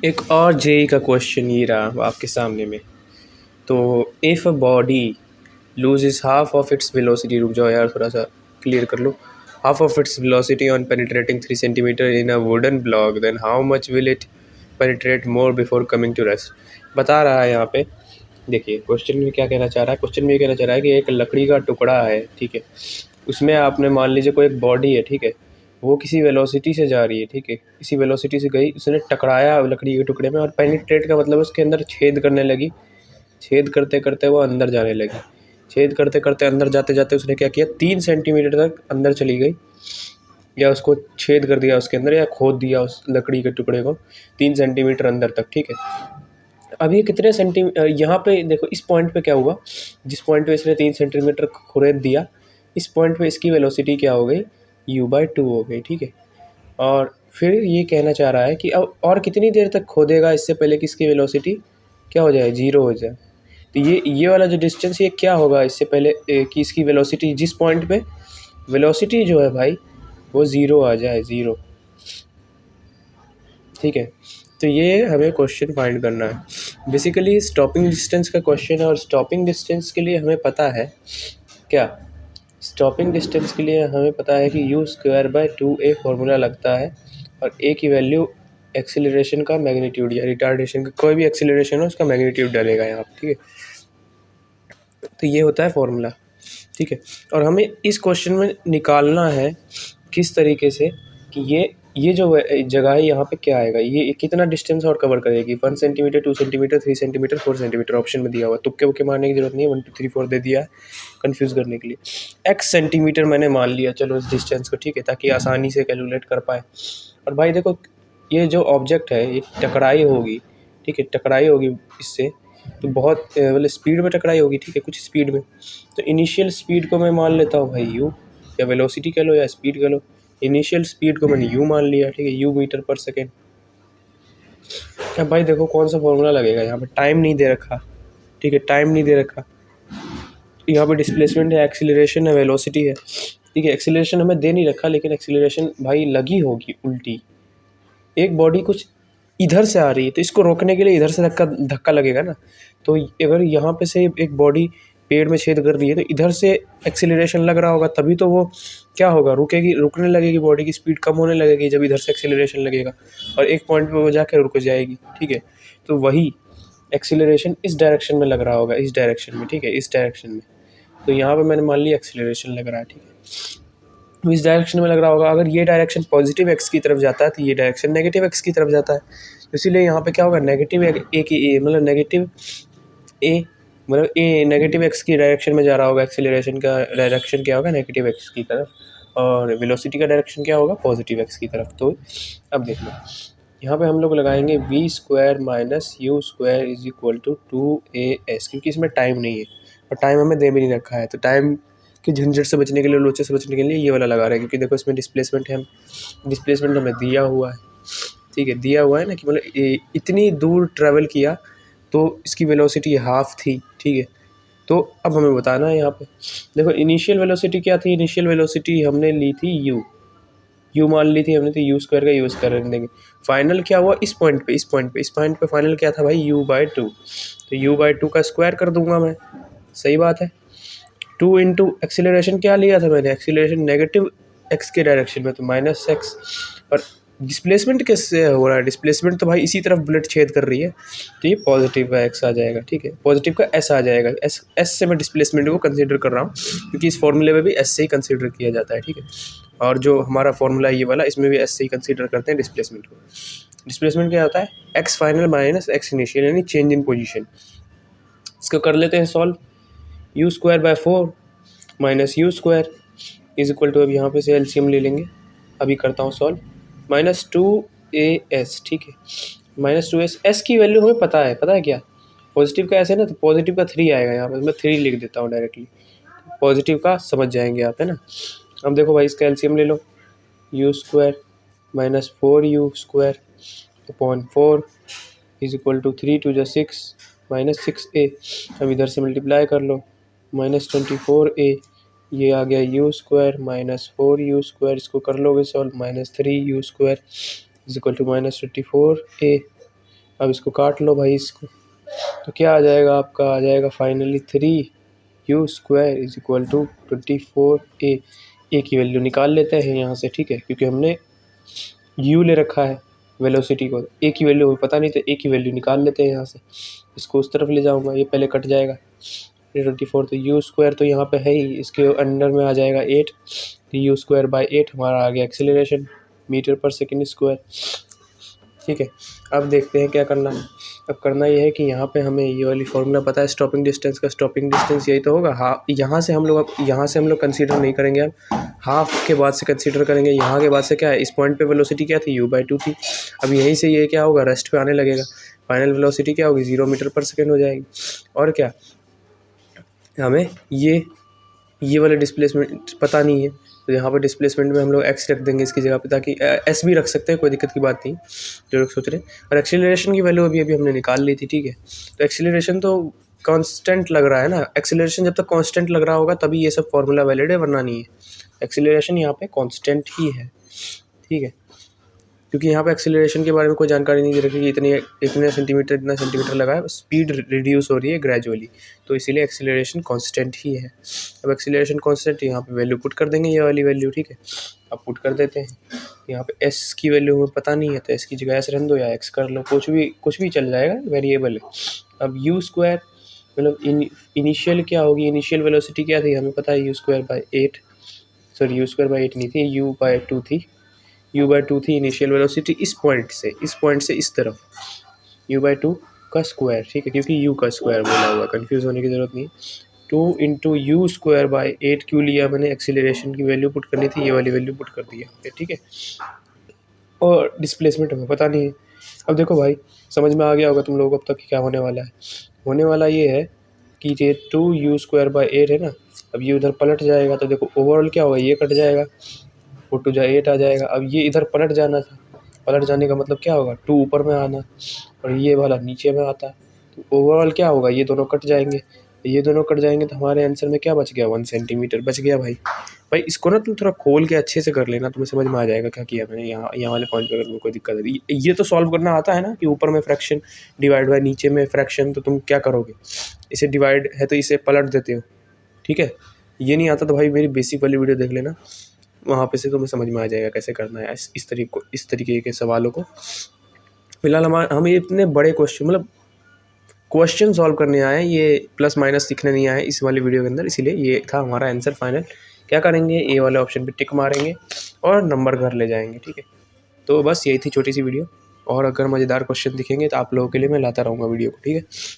एक और जेई का क्वेश्चन ये रहा आपके सामने में। तो if a body loses half of its velocity, रुक जाओ यार थोड़ा सा क्लियर कर लो, half of its velocity on penetrating 3 centimetre in a wooden block, then how much will it penetrate more before coming to rest. बता रहा है यहाँ पे, देखिए क्वेश्चन में क्या कहना चाह रहा है। क्वेश्चन में ये कहना चाह रहा है कि एक लकड़ी का टुकड़ा है, ठीक है, उसमें आपने मान लीजिए कोई एक बॉडी है, ठीक है, वो किसी वेलोसिटी से जा रही है, ठीक है, किसी वेलोसिटी से गई, उसने टकराया लकड़ी के टुकड़े में और पेनिट्रेट का मतलब उसके अंदर छेद करने लगी। छेद करते करते वो अंदर जाने लगी। छेद करते करते अंदर जाते जाते उसने क्या किया, 3 सेंटीमीटर तक अंदर चली गई, या उसको छेद कर दिया उसके अंदर, या खोद दिया उस लकड़ी के टुकड़े को 3 सेंटीमीटर अंदर तक, ठीक है। अब ये कितने यहाँ पे देखो, इस पॉइंट पे क्या हुआ, जिस पॉइंट पे इसने 3 सेंटीमीटर खुरेद दिया, इस पॉइंट पे इसकी वेलोसिटी क्या हो गई, u/2 हो गई, ठीक है। और फिर ये कहना चाह रहा है कि अब और कितनी देर तक खोदेगा इससे पहले कि इसकी वेलोसिटी क्या हो जाए, 0 हो जाए। तो ये वाला जो डिस्टेंस, ये क्या होगा इससे पहले कि इसकी वेलोसिटी, जिस पॉइंट पे वेलोसिटी जो है भाई वो 0 आ जाए, 0, ठीक है। तो ये हमें क्वेश्चन फाइंड करना है। बेसिकली स्टॉपिंग डिस्टेंस का क्वेश्चन है, और स्टॉपिंग डिस्टेंस के लिए हमें पता है क्या, स्टॉपिंग डिस्टेंस के लिए हमें पता है कि u²/2a फॉर्मूला लगता है, और a की वैल्यू एक्सीलरेशन का मैग्नीट्यूड या रिटार्डेशन का, कोई भी एक्सीलरेशन हो उसका मैग्नीट्यूड डालेगा यहाँ, ठीक है। तो ये होता है फॉर्मूला, ठीक है। और हमें इस क्वेश्चन में निकालना है किस तरीके से कि ये जो जगह है यहाँ पे क्या आएगा, ये कितना डिस्टेंस और कवर करेगी, 1 centimetre, 2 centimetre, 3 centimetre, 4 centimetre option में दिया हुआ। तुक्के वुक्के मारने की जरूरत नहीं है, 1 2 3 4 दे दिया है कंफ्यूज करने के लिए। x सेंटीमीटर मैंने मान लिया, चलो इस डिस्टेंस को, ठीक है, ताकि आसानी से कैलकुलेट कर पाए। और भाई देखो, ये जो ऑब्जेक्ट है ये टकराई होगी, ठीक है, टकराई होगी इससे, तो बहुत मतलब स्पीड में टकराई होगी, ठीक है, कुछ स्पीड में। तो इनिशियल स्पीड को मैं मान लेता हूँ भाई u, या वेलोसिटी कह लो या स्पीड कह लो। इनिशियल स्पीड को मैंने u मान लिया, ठीक है, u मीटर पर सेकेंड। अब भाई देखो कौन सा फॉर्मूला लगेगा, यहाँ पे टाइम नहीं दे रखा, ठीक है, टाइम नहीं दे रखा। यहाँ पे डिस्प्लेसमेंट है, एक्सीलरेशन है, वेलोसिटी है, ठीक है। एक्सीलरेशन हमें दे नहीं रखा, लेकिन एक्सीलरेशन भाई लगी होगी उल्टी। एक बॉडी कुछ इधर से आ रही है तो इसको रोकने के लिए इधर से धक्का लगेगा ना। तो अगर यहाँ पे से एक बॉडी पेड़ में छेद कर रही है तो इधर से एक्सीलरेशन लग रहा होगा, तभी तो वो क्या होगा, रुकेगी, रुकने लगेगी, बॉडी की स्पीड कम होने लगेगी जब इधर से एक्सीलरेशन लगेगा, और एक पॉइंट पे वो जाकर रुक जाएगी, ठीक है। तो वही एक्सीलरेशन इस डायरेक्शन में लग रहा होगा, इस डायरेक्शन में, ठीक है, इस डायरेक्शन में। तो यहाँ पे मैंने मान लिया एक्सीलरेशन लग रहा है, ठीक है, तो इस डायरेक्शन में लग रहा होगा। अगर ये डायरेक्शन पॉजिटिव एक्स की तरफ जाता है तो ये डायरेक्शन नेगेटिव एक्स की तरफ जाता है, तो इसीलिए यहाँ पे क्या होगा, नेगेटिव ए की ए, मतलब नेगेटिव ए, मतलब ए नेगेटिव एक्स की डायरेक्शन में जा रहा होगा। एक्सीलरेशन का डायरेक्शन क्या होगा, नेगेटिव एक्स की तरफ, और वेलोसिटी का डायरेक्शन क्या होगा, पॉजिटिव एक्स की तरफ। तो अब देख लो, यहाँ पे हम लोग लगाएंगे v² - u² = 2as, क्योंकि इसमें टाइम नहीं है और टाइम हमें दे भी नहीं रखा है। तो टाइम कि झंझट से बचने के लिए, लोचे से बचने के लिए ये वाला लगा रहे हैं, क्योंकि देखो इसमें डिस्प्लेसमेंट है, डिस्प्लेसमेंट हमें दिया हुआ है, ठीक है, दिया हुआ है ना, कि मतलब इतनी दूर ट्रैवल किया तो इसकी वेलोसिटी हाफ थी, ठीक है। तो अब हमें बताना है यहाँ पे, देखो इनिशियल वेलोसिटी क्या थी, इनिशियल वेलोसिटी हमने ली थी यू मान ली थी हमने, तो u² का यूज़ कर देंगे। फाइनल क्या हुआ इस पॉइंट पे, इस पॉइंट पे फाइनल क्या था भाई, u/2, तो u/2 का स्क्वायर कर दूंगा मैं, सही बात है। 2 इंटू एक्सीलरेशन क्या लिया था मैंने, एक्सीलरेशन नेगेटिव एक्स के डायरेक्शन में, तो -x। और डिस्प्लेसमेंट किससे हो रहा है, डिस्प्लेसमेंट तो भाई इसी तरफ बुलेट छेद कर रही है, तो ये पॉजिटिव का x आ जाएगा, ठीक है, पॉजिटिव का s आ जाएगा। s से मैं डिस्प्लेसमेंट को कंसीडर कर रहा हूँ, क्योंकि इस फॉर्मूले में भी s से ही कंसीडर किया जाता है, ठीक है। और जो हमारा फॉर्मूला ये वाला, इसमें भी s से ही कंसीडर करते हैं डिस्प्लेसमेंट को। डिस्प्लेसमेंट क्या होता है, x final minus x initial, यानी चेंज इन पोजिशन। इसको कर लेते हैं सॉल्व, u²/4 - u² = अब यहाँ पे से एलसीएम ले लेंगे, अभी करता हूँ सॉल्व, -2as, ठीक है, -2s। s की वैल्यू हमें पता है क्या, पॉजिटिव का s है ना, तो पॉजिटिव का 3 आएगा यहाँ पे, मैं 3 लिख देता हूँ डायरेक्टली, पॉजिटिव का समझ जाएंगे आप, है ना। अब देखो भाई इसका एलसीएम ले लो, u² - 4u² / 4 = 3 × 6 -6a। अब इधर से मल्टीप्लाई कर लो, -24a, ये आ गया u² - 4u², इसको कर लोगे सॉल्व, -3u² = -24a, अब इसको काट लो भाई इसको, तो क्या आ जाएगा आपका, आ जाएगा finally 3u² is equal to 24a। A की वैल्यू निकाल लेते हैं यहाँ से, ठीक है, क्योंकि हमने u ले रखा है वेलोसिटी को, ए की वैल्यू हमें पता नहीं, तो ए की वैल्यू निकाल लेते हैं यहाँ से। इसको उस तरफ ले जाऊँगा, ये पहले कट जाएगा, 24, तो u² तो यहाँ पे है ही, इसके अंडर में आ जाएगा 8, तो u²/8 हमारा आ गया एक्सेलरेशन मीटर/सेकंड²। ठीक है, अब देखते हैं क्या करना है। अब करना ये है कि यहाँ पे हमें ये वाली फॉर्मूला पता है स्टॉपिंग डिस्टेंस का, स्टॉपिंग डिस्टेंस यही तो होगा। हाँ, यहाँ से हम लोग कंसीडर नहीं करेंगे, अब हाफ के बाद से कंसीडर करेंगे। यहाँ के बाद से क्या है, इस पॉइंट पे वेलोसिटी क्या थी, u/2 थी। अब यहीं से ये क्या होगा, रेस्ट पे आने लगेगा, फाइनल वेलोसिटी क्या होगी, 0 मीटर/सेकंड हो जाएगी। और क्या, हमें ये वाला डिस्प्लेसमेंट पता नहीं है, तो यहाँ पर डिस्प्लेसमेंट में हम लोग x रख देंगे इसकी जगह पे, ताकि s भी रख सकते हैं, कोई दिक्कत की बात नहीं जो लोग सोच रहे हैं। और एक्सीलरेशन की वैल्यू अभी हमने निकाल ली थी, ठीक है। तो एक्सीलरेशन तो कांस्टेंट लग रहा है ना, एक्सीलरेशन जब तक कांस्टेंट लग रहा होगा तभी ये सब फॉर्मूला वैलिड है, वरना नहीं है। एक्सीलरेशन यहाँ पे कांस्टेंट ही है, ठीक है, क्योंकि यहाँ पे एक्सीलरेशन के बारे में कोई जानकारी नहीं दे रखी कि इतने सेंटीमीटर इतना सेंटीमीटर लगा है, स्पीड रिड्यूस हो रही है ग्रेजुअली, तो इसीलिए एक्सीलरेशन कांस्टेंट ही है। अब एक्सीलरेशन कांस्टेंट, यहाँ पे वैल्यू पुट कर देंगे, ये वाली वैल्यू, ठीक है। अब पुट कर देते हैं, यहाँ पे एस की वैल्यू हमें पता नहीं है, तो एस की जगह एस रन दो या एक्स कर लो, कुछ भी चल जाएगा, वेरिएबल है। अब u² मतलब इनिशियल क्या होगी, इनिशियल वेलोसिटी क्या थी हमें पता है, u²/8, सॉरी u²/8 नहीं थी, u/2 थी, u/2 थी इनिशियल वेलोसिटी इस पॉइंट से इस तरफ, u/2 का स्क्वायर, ठीक है, क्योंकि u का स्क्वायर बोला हुआ, कंफ्यूज होने की ज़रूरत नहीं। 2 × u²/8 क्यों लिया मैंने, एक्सीलरेशन की वैल्यू पुट करनी थी, ये वाली वैल्यू पुट कर दी है, ठीक है। और डिस्प्लेसमेंट हमें पता नहीं है। अब देखो भाई, समझ में आ गया होगा तुम लोगों को अब तक क्या होने वाला है। होने वाला ये है कि ये 2u²/8 है ना, अब ये उधर पलट जाएगा, तो देखो ओवरऑल क्या होगा, ये कट जाएगा, 4×8 आ जाएगा। अब ये इधर पलट जाना था, पलट जाने का मतलब क्या होगा, 2 ऊपर में आना और ये वाला नीचे में आता, तो ओवरऑल क्या होगा, ये दोनों कट जाएंगे, ये दोनों कट जाएंगे, तो हमारे आंसर में क्या बच गया, 1 सेंटीमीटर बच गया भाई इसको ना तुम थोड़ा खोल के अच्छे से कर लेना, तुम्हें समझ में आ जाएगा क्या किया मैंने यहाँ वाले पॉइंट पे। अगर कोई दिक्कत है, ये तो सॉल्व करना आता है ना, कि ऊपर में फ्रैक्शन डिवाइड बाय नीचे में फ्रैक्शन, तो तुम क्या करोगे, इसे डिवाइड है तो इसे पलट देते हो, ठीक है। ये नहीं आता तो भाई मेरी बेसिक वाली वीडियो देख लेना, वहाँ पे से तुम्हें समझ में आ जाएगा कैसे करना है इस तरीके के सवालों को। फिलहाल हम ये इतने बड़े क्वेश्चन सॉल्व करने आए हैं, ये प्लस माइनस सीखने नहीं आए इस वाली वीडियो के अंदर, इसीलिए ये था हमारा आंसर फाइनल। क्या करेंगे, ए वाले ऑप्शन पे टिक मारेंगे और नंबर घर ले जाएंगे, ठीक है। तो बस यही थी छोटी सी वीडियो, और अगर मज़ेदार क्वेश्चन दिखेंगे तो आप लोगों के लिए मैं लाता रहूँगा वीडियो को, ठीक है।